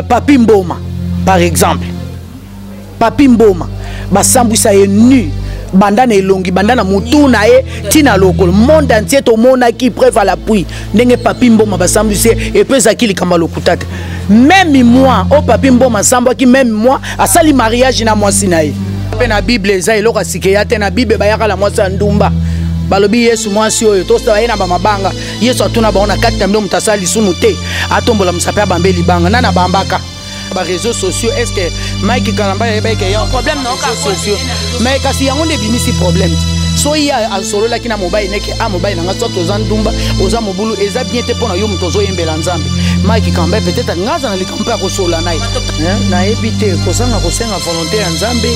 Papi Mboma par exemple. Papi Mboma basambwisa ye nu bandana elongi bandana mutu na ye tina lokolo monde entier to mona qui preuve à l'appui ndenge Papi Mboma basambwisa et peut zakili kamba lokutata même moi au Papi Mboma sambwa ki même moi asali mariage na mwasi na ye pe na Bible eza eloko sikeya te na Bible bayaka la mwasi ndumba balobi Yesu mwasi oyo tosta ye na bamabanga Yesu atuna baona kati na mdo mutasali sunu te atombola musape bambeli banga nana bambaka ba réseaux sociaux est-ce que Mike Kalamba y a un problème non sociaux mais kasi yango ne bimisi problème so ya solo la kina mobile neke a mobile nga so to zandumba oza mobulu eza bien te pona yo mutozo yembela nzambe Mike Kalamba peut-être ngaza na likampa ko sola nai na ebite ko sanga volonté ya nzambe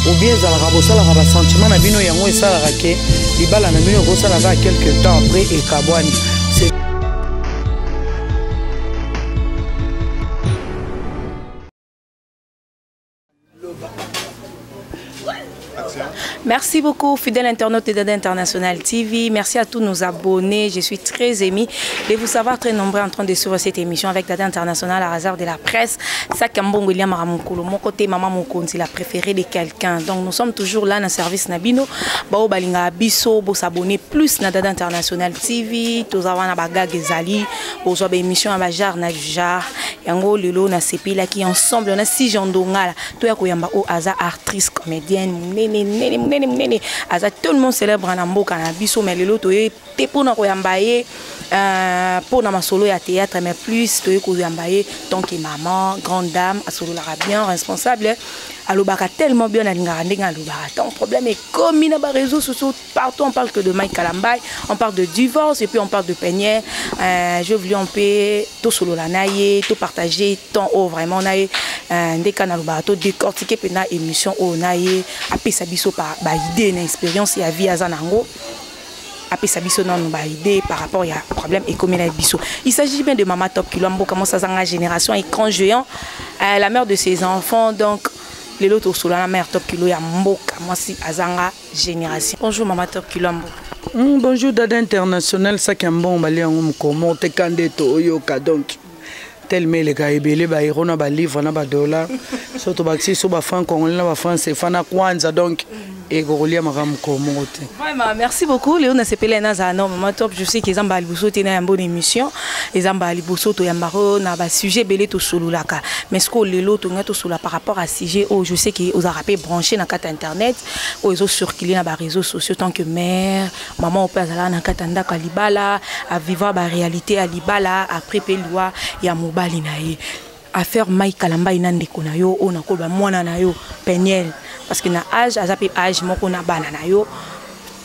ou bien za la rabosala ba sentiment na bino yango esala ke libala na bino ko sala ka quelque temps après et kabwani c'est Merci beaucoup, fidèles internautes de Dada International TV. Merci à tous nos abonnés. Je suis très émue de vous savoir très nombreux en train de suivre cette émission avec Dada International à hasard de la presse. Sakambon William Ramukulu, mon côté Maman Mokonzi, la préférée de quelqu'un. Donc nous sommes toujours là dans le service Nabino. Bao Balinga Abisso, bo s'abonner plus na Dada International TV. Tous avons na baga Gezali, bo sobe émission à bajar na jar. Yango lelo na sepi là qui ensemble on a 6 gens d'ongala. Toi koyamba o aza actrice comédienne. Tout le monde célèbre en Amboka na biso mais lelo toye te pour na koyambaye pour na masolo ya théâtre mais plus toye koyambaye tant que maman grande dame asolo la bien responsable alobaka tellement bien alingara ndenga alobaka ton problème est commis na ba réseaux sociaux partout on parle que de Mike Kalamba on parle de divorce et puis on parle de peignet je voulais un peu tout solo la naie tout partager tant haut vraiment naie ndeka na lobaka tout décortiquer pena émission au naie apesa biso par ba idée na expérience ya vie azanango apesa biso non ba idée par rapport à problème économique na biso. Il s'agit bien de Maman Top Kilombo comment ça zanga génération écran géant la mère de ses enfants donc les lotos sur la mère Top Kilo ya mboka moi si azanga génération. Bonjour Maman Top Kilombo. Bonjour Dada International Sakambon bali yango mkomo te kandeto oyoka donc tellement les gars ebele ba irona ba livre na ba dollar surtout ba si so ba franc congolais na ba franc CFA na kwanza donc et golia maram komote. Vraiment merci beaucoup Léon Sepele na za Maman Top je sais que zamba liboso te na bonne émission et zamba liboso to yambaro na ba sujet belé to solulaka mais ce que lelo to ngato sola par rapport à sujet oh je sais que aux arabes branché na carte internet ou ils ont circulé na ba réseaux sociaux tant que mère maman au père na katanda kalibala à vivre ba réalité à libala après pelwa ya mobali na ye affaire Mike Kalamba inande kona yo ona ko ba mwana na yo pegnel parce que na âge azapi âge moko na bana na yo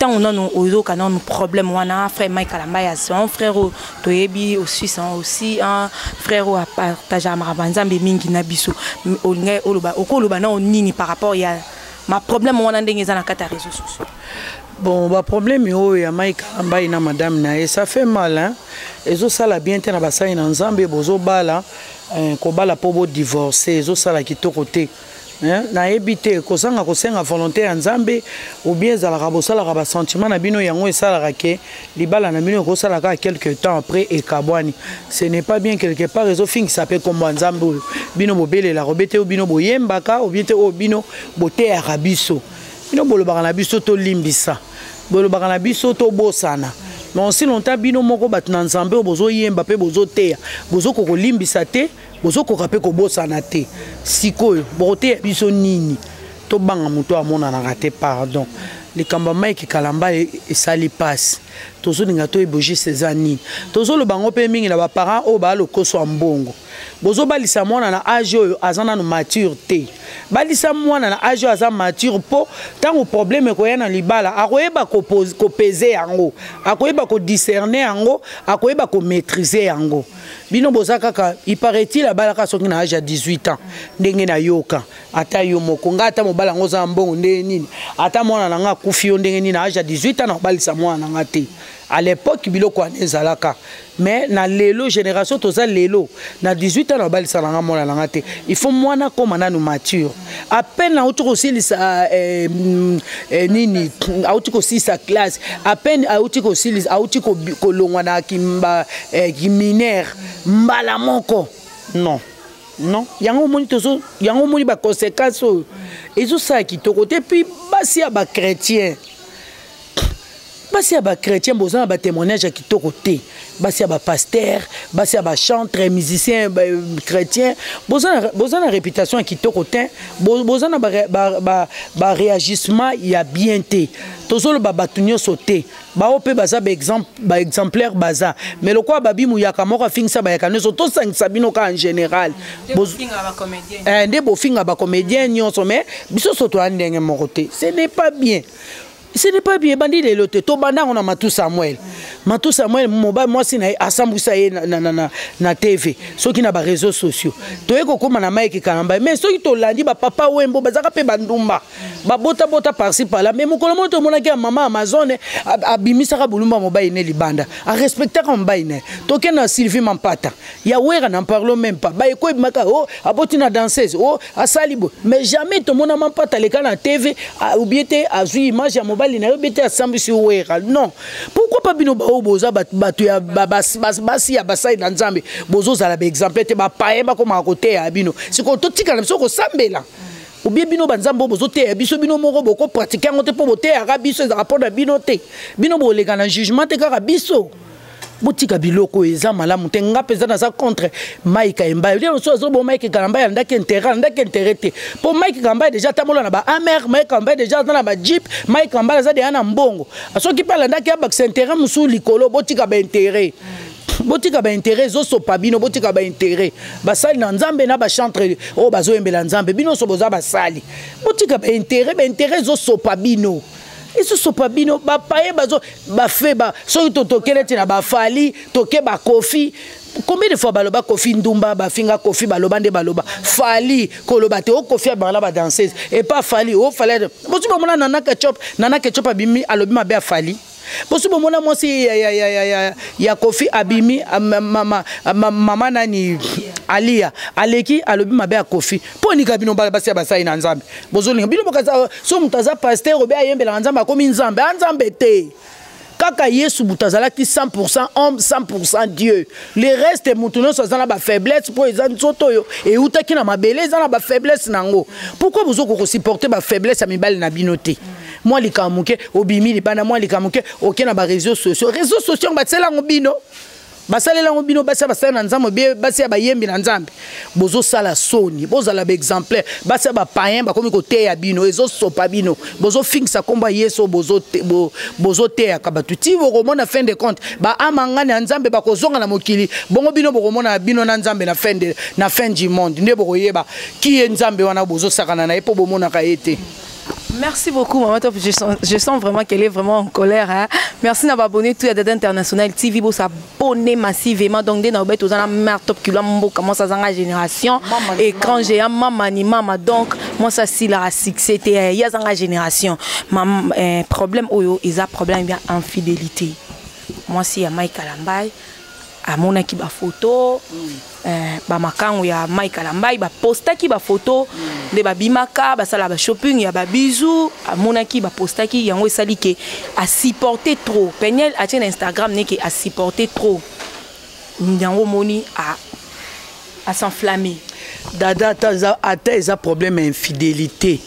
tant on a nos canon problème wana frère Mike Kalamba ya son frère toyebi aussi aussi un frère a partagé marabanzambe mingi na biso olinga oloba okoloba na nini par rapport ya ma problème wana ndenge za na kata réseaux sociaux. Bon, bah problème yo ya Mike Kalamba ina madame na et ça fait mal hein. Ezo sala bien te na basai na nzambe bozo bala ko bala po bo divorcer ezo sala kitoko te. Na ebité ko sanga volonté ya nzambe ou bien za la rabosala ba sentiment na bino yango esala ke libala na bino ko sala ka quelque temps après et kabwani ce n'est pas bien quelque part ezo fingi s'appelle comme nzambe bino bobele la robete ou bino boyembaka ou bien te o bino boté ya rabiso bino bolobaka na biso to limbisa bolobaka na biso to bosana mais aussi longtemps bino moko bat na nzambe bozo yemba pe bozo teya bozo ko limbisa te bozo ko rapé ko bosana te sikoyo bote biso nini to banga muto amona na raté pardon les kamba Mike Kalamba et sali passe tozo ninga to eboji sezani tozo lo bango pe mingi na ba parents o ba lo koso mbongo bozo balisa mwana na âge oyo azana no maturité balisa mwana na âge aza mature po tango problème ko yana libala akoyeba ko peser yango akoyeba ko discerner yango akoyeba ko maîtriser yango bino bozaka ka il paraît-il la balaka soki na âge à 18 ans ndenge na yoka ata yo moko ngata mobala ngoza mbongo ndenge nini ata mwana na nga kufi yo ndenge nini na âge à 18 ans na balisa mwana na ngate à l'époque biloko anezalaka mais na lelo génération toza lelo na 18 ans na balisa na mwana na ngate il faut mwana comme na no mature à peine na auto aussi sa nini auto aussi sa classe à peine auto aussi auto ko longwa na kimba mineur mbala moko non non yango moni ba conséquences ezo ça qui to côté puis basi ya ba chrétien bozana ba témoignage qui to côté basi ya ba pasteur basi ya ba chanteur musicien chrétien bozana réputation qui to côté bozana ba réagissement ya bien té tozolo ba batunyo sauté ba opé baza ba exemplaire baza mais le quoi babi muyaka moko fingsa ba yakane so to sangisa bino ka en général nde bo finga ba comédien nyonso mais biso soto andenge moko té ce n'est pas bien. Ce n'est pas bien, bandit les lotés. To banda on a Matou Samuel. Matou Samuel, moi si na assemblée ça na TV. Ceux qui na ba réseaux sociaux. To eko koma na Mike Kalamba. Mais ceux qui to landi ba papa Wembo bazaka pe bandumba. Ba bota par-ci par là. Mais mon kolomo to mona ki maman Amazon abimisa ka bulumba mobaye ne libanda. A respecter comme baine. To ke na Sylvie Mampata. Ya wera n'en parlons même pas. Ba eko maka aboti na danseuse. Asalibo. Mais jamais to mona Mampata le na TV ou bien te azui image ya mobile. Non. Pourquoi pas bino ba oboza batu ya basi ya basai na nzambe bozo za la exemple te ba paema ko ma côté ya bino. Siko to tika na biso ko sambela. Ou bien bino banzambo bozo te biso bino moko boko pratiquer ngote po bote ya biso za rapport na bino te. Bino bo lega na jugement te kaka biso. Botika biloko eza malamu te nga peza na za contre Mike Kalamba lelo so zo bo Mike Kalamba ya ndaki intérêt te po Mike Kalamba déjà tamola na ba amer Mike Kalamba déjà na ba jeep Mike Kalamba za de na mbongo asoki pala ndaki ya ba intérêt musu likolo botika ba intérêt zo so pa bino botika ba intérêt basali na nzambe na ba chantre o bazo embela nzambe bino so boza basali botika ba intérêt zo so pa bino. Et ce sont pas bino ba paye bazo ba fait ba so to keleti na ba fali toke ba kofi combien de fois baloba kofi ndumba ba finga kofi baloba nde baloba fali koloba te o kofi ba ba danseuse et pas fali o fallait bosu ba mona nana ketchup abimi alobi mabe afali bosu ba mona mosi ya kofi abimi mama nani Alia aleki alobi mabe ya kofi poni kabino basi basai na nzambe bozoni bino bokaza so mutaza pasteur obe ayembela nzambe akomi nzambe te kaka Yesu butazala ki 100% homme 100% Dieu le reste mutuno so zana ba faiblesse po ezan soto yo e utaki na mabele zana ba faiblesse nango pourquoi bozoko ko supporter ba faiblesse ya mibali na binote moi likamuke obimi libana moi likamuke okena ba réseaux sociaux batsela ngobino basalela ngobino basa na nzambe basa ba yembi na nzambe bozo sala soni bozala ba exemplaire basa ba païen ba komi côté ya bino ezo sopa bino bozo fixa komba Yesu bozo te ya kabatuti bo komona fin de compte ba amangane na nzambe ba kozonga na mokili bongo bino bo komona bino na nzambe na fin du monde nde bo koyeba ki nzambe wana bozo sakana na epo bomona ka ete. Merci beaucoup, Maman Top. Je sens vraiment qu'elle est vraiment en colère. Hein? Merci d'avoir abonné tout à Dada International TV. Vous s'abonnez massivement. Donc, dès que vous avez Mère Top qui commence à la génération. Et quand j'ai un maman, donc, moi, ça, c'est la succès. Il y a une génération. Problème, ils ont un problème d'infidélité. Moi, si il y a Mike Kalamba, à mon équipe à photo. Ba makango ya Mike Kalamba ba postaki ba photo de ba bimaka ba sala ba shopping ya ba bisou amonaki ba postaki yango esali ke a supporter trop Peniel a tien Instagram ne ke a supporter trop nyango moni a s'enflammer dada ata eza problème infidélité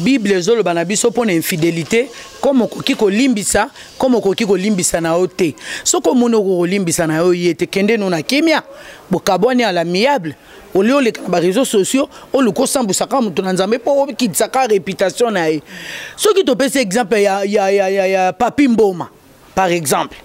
Bible zolo banabiso pona infidélité comme okoki kolimbisa comme okoki kolimbisa na ote soko mono kolimbisa na yo yete kende no na kimia bokaboni à l'amiable au lieu les réseaux sociaux on le kosambusa ka mutu na nzambe po okitsaka réputation na ye soki to pese exemple ya Papi Mboma par exemple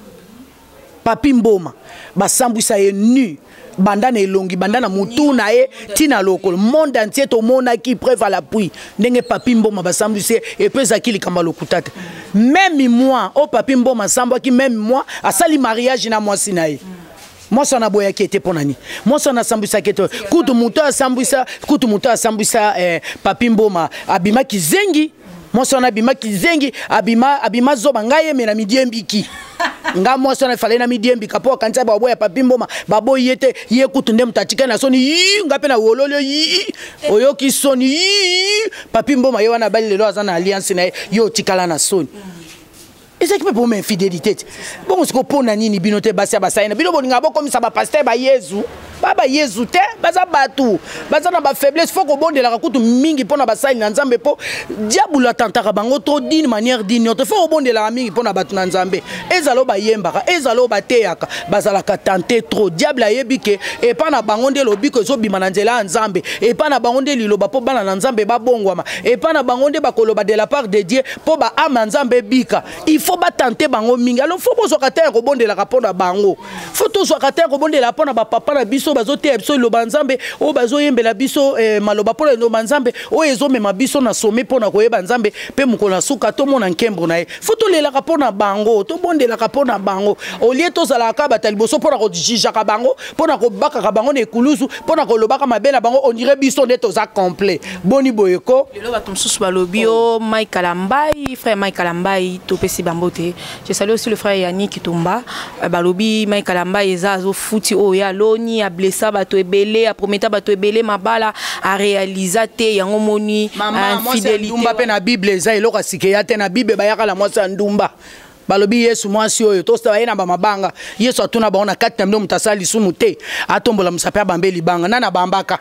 Papi Mboma basambusa ye nu bandana elongi bandana mutu na ye tina lokolo monde entier to mona ki preuve à l'appui ndenge Papi Mboma basambuse et peut zakili kamba lokutata même moi au Papi Mboma samba ki même moi asali mariage na moi sinaye moi ça na boya qui était ponani moi ça na sambisa qui était kutu mutu asambisa Papi Mboma abima kizengi moi ça na abima kizengi abima zoba ngaye me na midiembiki nga moi ça na fallait na midiembi kapo kanza babo ya Papi Mboma babo yete ye kutunde mutatika na soni nga pe na wololo oyoki soni Papi Mboma ye wana bali lelo azana alliance na yo tikala na soni et ça qui peut pour m'infidélité bon ce qu'on pona nini binote basia basaina bino bolinga bo comme ça ba pasteur ba Yesu baba yezu te baza batu baza na ba faiblesse faut ko bondela ka kutu mingi pona basali na nzambe po diabulu atantaka bango to d'une manière d'une autre faut ko bondela mingi pona batu na nzambe ezalo ba yembaka ezalo ba teyaka bazala ka tenter trop diable ayebi ke e pa na bango nde lobiko zo bima na nzela nzambe e pa na bango nde liloba po bana na nzambe ba bongwama e pa na bango nde bakoloba de la part de Dieu po ba ama nzambe bika il faut ba tenter bango mingi alors faut bozo ka ter ko bondela ka pona bango faut to zo ka ter ko bondela pona ba papa na biso bazo te biso lo banzambe o bazo yembela biso maloba pona lo banzambe o ezo mema biso na sommet pona ko yeba nzambe pe mukona suka to mona nkembo na ye faut to lela ka pona bango to bondela ka pona bango au lieu to zala ka bataliboso pona ko jija ka bango pona ko baka ka bango na ekulusu pona ko lobaka mabela bango on dirait biso nde to za complet boni boyeko lelo batum susu balobi o Mike Kalambai frère Mike Kalambai to pesi bambote je salue aussi le frère Yannick Tomba balobi Mike Kalambai eza zo futi o ya loni a blessa bato ebele a prometa bato ebele mabala a réaliser te yango moni fidélité ndumba pe na bible eza eloko sike ya te na bible bayaka la mwasa ndumba balobi Yesu mwasi oyo tosta bayena ba mabanga Yesu atuna baona kati na mdomo tasali sumu te atombola musapya bambeli banga nana bambaka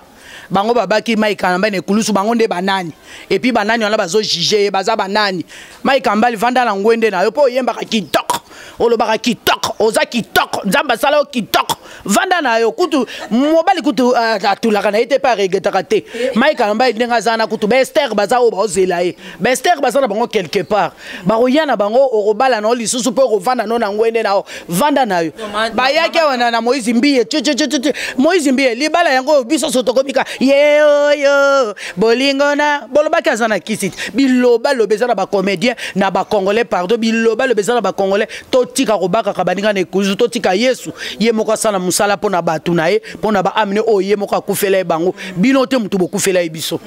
bango babaki Mike Kalambai ne kulusu bango nde banani et puis banani wana bazo juger baza banani Mike Kalambai vanda na ngwende na yo po yemba ka kitoko olobaka kitoko oza kitoko nzamba sala o kitoko vanda na yo kutu mobali kutu atulaka na ete pa regretaka te Mike Kalambai ndenga zana kutu bester baza o bazela ye bester baza na bango quelque part baroyana bango orobala na lisusu po rovanda no na ngwende na vanda na yo bayaki wana na Moïse Mbiye Moïse Mbiye libala yango biso sotokomika yo bolingo na bolobaki azana kisiti biloba lobeza na ba comédien na ba congolais pardon biloba lobeza na ba congolais totika kobaka kabaninga na ekuzu totika Yesu ye moko sana musala pona batu na ye pona ba amene o ye moko akufela bango bino te mutu bokufela biso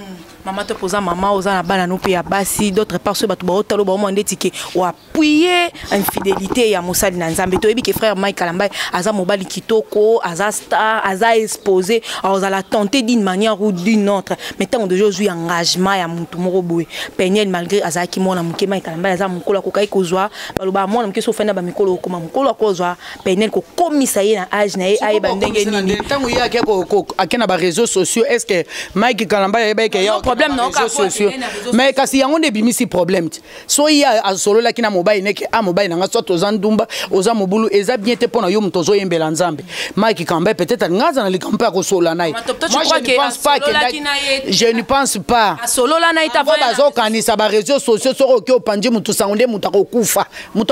maman te posa maman oza na bana no pe ya basi d'autre part ceux batu ba otalo ba mo ndetike o appuyer infidélité ya mosali na nzambe to yebi ke frère Mike Kalambai aza mobali kitoko aza star aza exposé aza la tenter d'une manière ou d'une autre mais tant de jour engagement ya mutu moko boye Peniel malgré aza ki mona muke Mike Kalambai aza mukolo ko kai kozwa baloba mona muke so fenda ba mikolo ko mukolo kozwa Peniel ko komisa ye na age na ye ay ba ndenge nini tangu ya ke ko akena ba réseaux sociaux est-ce que Mike Kalambai ba ke ya problème non sociaux mais kasi yango ne bimisi problème so ya azolo la kina mobile neke a mobile nga so to zandumba oza mobulu eza bien te pona yo mtozo yembela nzambe Mike Kalambai peut-être ngaza na likampa ko sola nai je ne pense pas solo la naita va bazo kanisa ba réseaux sociaux soko ke opandi mutu sangonde mutu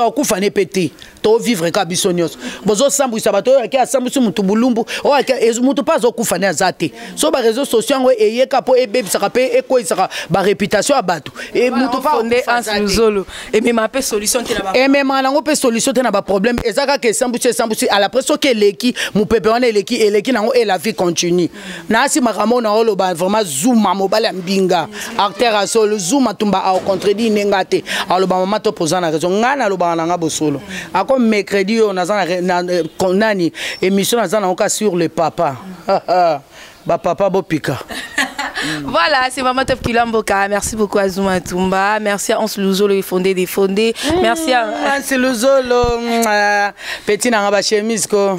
akufa ne pété to vivre ka bisonios bozo sambu sabato ya asambu mutu bulumbu o ya mutu pas okufa ne azate so ba réseaux sociaux ngo eyeka po ebebisaka pe ekoisaka ba réputation abatu et mutu pas fondé en luzolo et même apé solution te na ba et même nango pe solution te na ba problème ezaka ke sambu à la pression que leki mu pepe wana eleki nango et la vie continue na si makamo na olo ba vraiment zoom mobile mbinga acteur a solo zoom tumba a contredit nengate alo ba mama to posa na raison ngana lo ba nga bosolo ako mercredi on a nani émission na oka sur le papa ba papa bopika. Voilà, c'est Maman Top Kilamboka. Merci beaucoup à Zuma Tumba. Merci à Ons Luzolo, fondé. Merci à c'est Luzolo. Petit nanga ba chemise ko.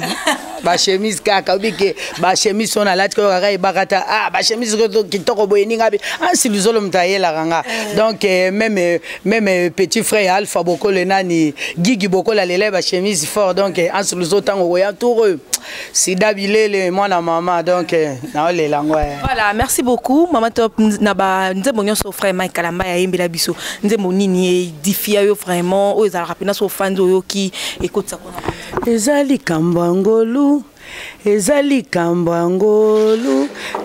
Ba chemise kaka ubike ba chemise on a la ko kaka bakata ba chemise ko kitoko boyeni ngabe. C'est Luzolo mtayela ranga. Donc même petit frère Alpha Boko le nani Gigi Boko la lele ba chemise fort donc Ons Luzolo tango ya toureux. Sida bilele mwana mama donc na le langwa. Voilà, merci beaucoup. Maman Top naba nzembo nyonso frère Mike Kalambai ayembela biso nzembo nini edifia yo vraiment o ezala rapena so fans oyo ki ekotsa kona ezali kambangolu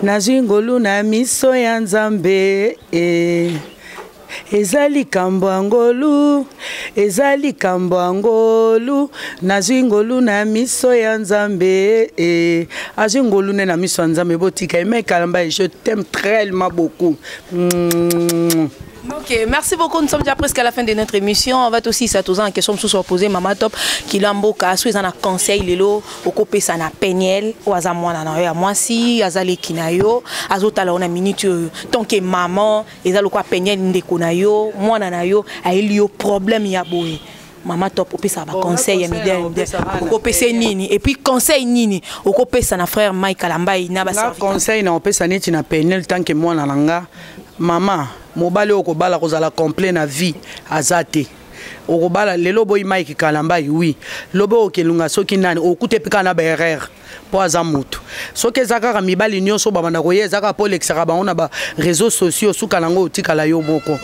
nazingolu na miso ya nzambe ezali kambangolu nazingolu na miso ya nzambe azingolu na miso ya nzambe botika Mike Kalambai je t'aime tellement beaucoup. Ok, merci beaucoup. Nous sommes déjà presque à la fin de notre émission. On va aussi s'attoser en question sur poser Maman Top Kilamboka. Soit ils en a conseil lelo, au copé ça na Peniel, ou aza moi na yo, moi si azale kinayo, azotala on a minute tant que maman, ezalo quoi Peniel ndeko na yo, moi na yo, a elio problème ya boy. maman top opesa ba conseil ya midèle opesa nini et puis conseil nini okopesa na frère Mike Kalambai na ba service conseil na opesa neti na penel tant que moi na langa maman mobali okobala kozala complet na vie azate okobala lelo boy Mike Kalambai oui lobo okelunga soki nani okute pika na berere po azamutu soki ezaka mibali nyonso babanda koye ezaka po lexaka bango na ba réseaux sociaux suka nango otikala yo moko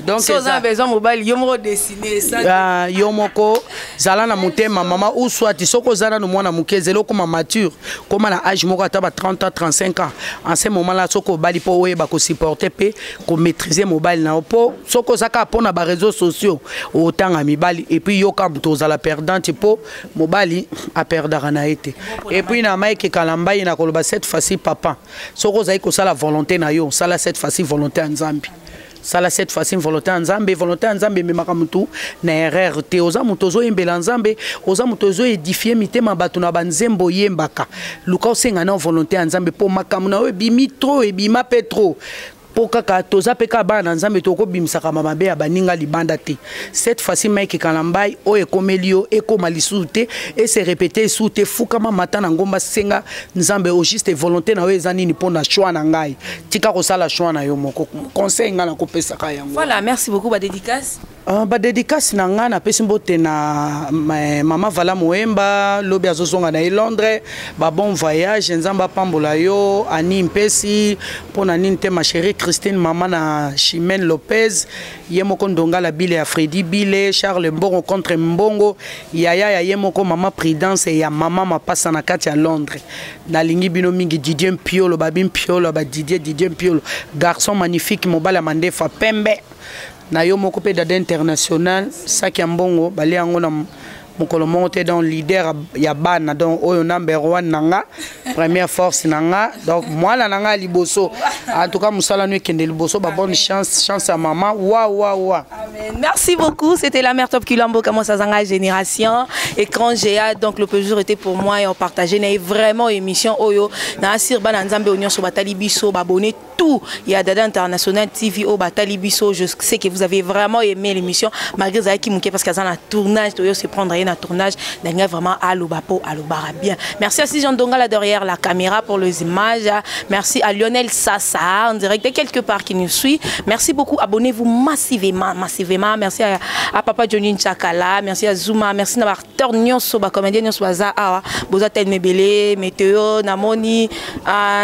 donc so za besoin mobile yo moko dessiner ça yo moko zala na motema mama ou soit soko zana no mwana mukezelo koma mature koma na âge moko ata ba 30 ans 35 ans en ce moment là soko bali po oyeba ko supporter pe ko maîtriser mobile na po soko zaka po na ba réseaux sociaux otanga mibali et puis yo kam tozala perdante po mobali a perdre na été et puis na Mike Kalambai na koloba cette fois-ci papa soko zai ko sala volonté na yo sala cette fois-ci volonté nzambi sala cette fois-ci volonté nzambe me makamutu na erreur te oza mutozo embela nzambe oza mutozo édifier mitema bato na banzembo yembaka luka osenga na volonté nzambe po makamu na yo bimi trop et bima petro pokaka toza peka bana nzambe toko bimisaka mabe ya baninga libanda te cette fois-ci Mike Kalambai o ekomelio ekoma lisute et se répéter sute fukama mata na ngomba senga nzambe au juste volonté na yo ezani ni pona choix na ngai tika ko sala choix na yo moko conseil ngana ko pesa ka yango. Voilà, merci beaucoup ba dédicace. Ba dédicace na ngana pesi mbote na mama Vala Moemba lobi azozonga na Londres ba bon voyage nzamba pambola yo ani mpesi pona ninte ma chérie Christine maman na Chimène Lopez yemoko ndonga la bile ya Freddy Bile Charles Mbongo contre Mbongo yaya ya yemoko mama Prudence ya mama mapasa na kati ya Londres na lingi bino mingi Didier Piolo babim Piolo ba Didier Piolo garçon magnifique mobala mandefa pembe na yo moko pe dada international saki mbongo bali yango na mokolo monté dans leader ya bana donc oyo number 1 nanga première force nanga donc moi la nanga liboso en tout cas musala no kende liboso ba bonne chance à maman wa amen. Merci beaucoup, c'était la mère Top Kilambo comment ça zanga génération écran GA donc le plaisir était pour moi et on partageait vraiment émission oyo na sir bana nzambe onyo so batali biso ba abonné tout il y a Dada International TV au batali biso je sais que vous avez vraiment aimé l'émission malgré ça qui mouké parce qu'à un tournage oyo se prendre un tournage d'anga vraiment à l'obapo à l'obara bien. Merci à Jean Donga là derrière la caméra pour les images. Merci à Lionel Sassa en direct de quelque part qui nous suit. Merci beaucoup, abonnez-vous massivement. Merci à Papa Johnny Chakala, merci à Zuma, merci à l'acteur Nyonso, comédien Nyonso Baza, Bozatel Mebele, Météo, Namoni,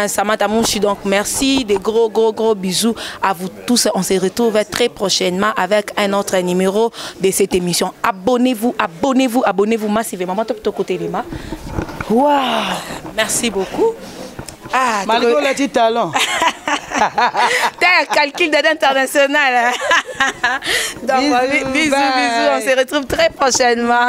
Samantha Mouchi. Donc merci, des gros bisous à vous tous. On se retrouve très prochainement avec un autre numéro de cette émission. Abonnez-vous massivement. Top côté les mains. Waouh, merci beaucoup. Ah, Malgré le petit talent. T'as un calcul d'aide international. Donc, bisous. On se retrouve très prochainement.